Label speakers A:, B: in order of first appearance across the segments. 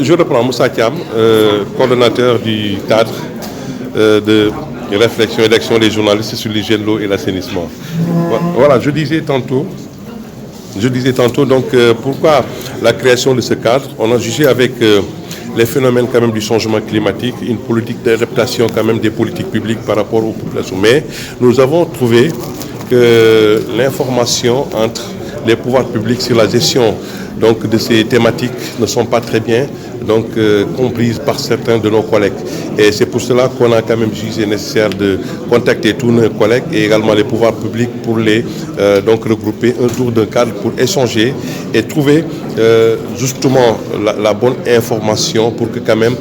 A: je reprends Moussa Thiam, coordonnateur du cadre de réflexion et d'action des journalistes sur l'hygiène de l'eau et l'assainissement. Voilà, je disais tantôt donc pourquoi la création de ce cadre. On a jugé avec les phénomènes quand même du changement climatique, une politique d'adaptation quand même des politiques publiques par rapport aux populations. Mais nous avons trouvé que l'information entre les pouvoirs publics sur la gestion donc, de ces thématiques ne sont pas très bien comprises par certains de nos collègues. Et c'est pour cela qu'on a quand même jugé nécessaire de contacter tous nos collègues et également les pouvoirs publics pour les regrouper autour d'un cadre pour échanger et trouver justement la bonne information pour que quand même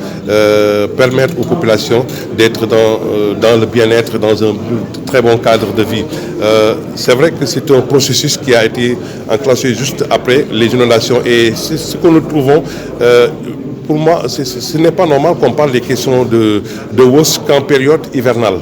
A: permettre aux populations d'être dans le bien-être, dans un très bon cadre de vie. C'est vrai que c'est un processus qui a été enclenché juste après les inondations et c'est ce que nous trouvons. Pour moi, ce n'est pas normal qu'on parle des questions de hausse qu'en période hivernale.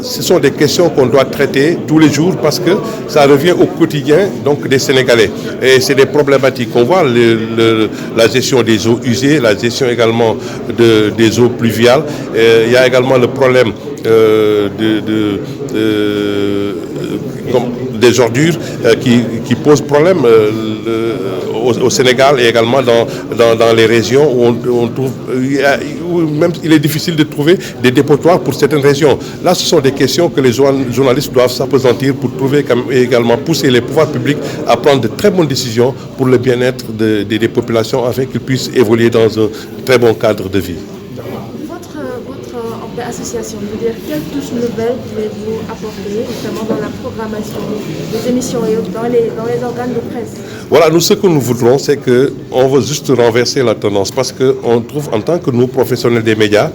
A: Ce sont des questions qu'on doit traiter tous les jours parce que ça revient au quotidien donc, des Sénégalais. Et c'est des problématiques qu'on voit, la gestion des eaux usées, la gestion également des eaux pluviales. Il y a également le problème des ordures qui posent problème au Sénégal et également dans les régions où on trouve, où même il est difficile de trouver des dépotoirs pour certaines régions. Là, ce sont des questions que les journalistes doivent s'appesantir pour trouver et également pousser les pouvoirs publics à prendre de très bonnes décisions pour le bien-être des populations afin qu'ils puissent évoluer dans un très bon cadre de vie.
B: Votre association, je veux dire, quelle touche nouvelle pouvez-vous apporter notamment dans la programmation des émissions et autres, dans les organes de presse?
A: Voilà, nous ce que nous voudrons, c'est qu'on veut juste renverser la tendance parce qu'on trouve en tant que nous, professionnels des médias,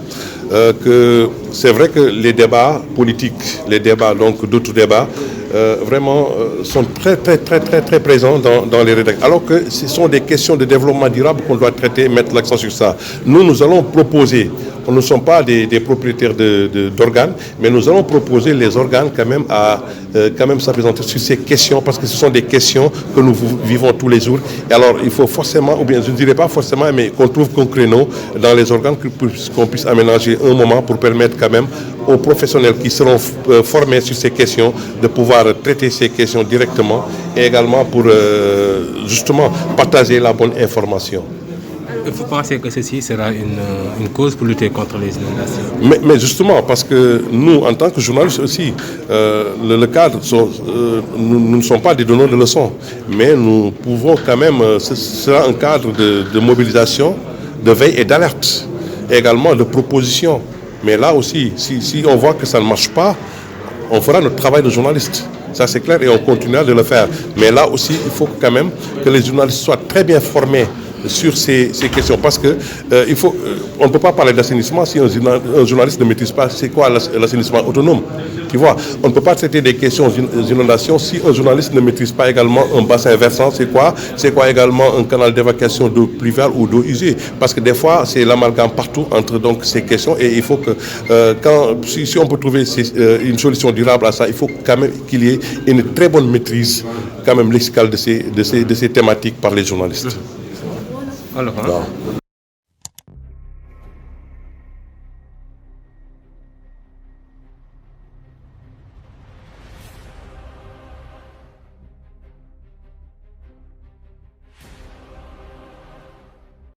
A: que c'est vrai que les débats politiques, les débats, donc d'autres débats, vraiment sont très présents dans les rédactions. Alors que ce sont des questions de développement durable qu'on doit traiter, mettre l'accent sur ça. Nous allons proposer, nous ne sommes pas des propriétaires d'organes, mais nous allons proposer les organes quand même à s'appesantir sur ces questions parce que ce sont des questions que nous vivons tous les jours. Et alors il faut forcément, ou bien je ne dirais pas forcément, mais qu'on trouve qu'un créneau dans les organes qu'on puisse aménager un moment pour permettre quand même aux professionnels qui seront formés sur ces questions de pouvoir traiter ces questions directement et également pour justement partager la bonne information.
C: Vous pensez que ceci sera une cause pour lutter contre les inondations?
A: Mais justement, parce que nous, en tant que journalistes aussi, le cadre, nous ne sommes pas des donneurs de leçons, mais nous pouvons quand même, ce sera un cadre de mobilisation, de veille et d'alerte, et également de proposition. Mais là aussi, si on voit que ça ne marche pas, on fera notre travail de journaliste. Ça c'est clair et on continuera de le faire. Mais là aussi, il faut quand même que les journalistes soient très bien formés sur ces questions parce que on ne peut pas parler d'assainissement si un journaliste ne maîtrise pas c'est quoi l'assainissement autonome. Tu vois, on ne peut pas traiter des questions d'inondation si un journaliste ne maîtrise pas également un bassin versant, c'est quoi également un canal d'évacuation d'eau pluviale ou d'eau usée. Parce que des fois, c'est l'amalgame partout entre donc, ces questions et il faut que si on peut trouver une solution durable à ça, il faut quand même qu'il y ait une très bonne maîtrise quand même lexicale de ces thématiques par les journalistes.
C: Alors,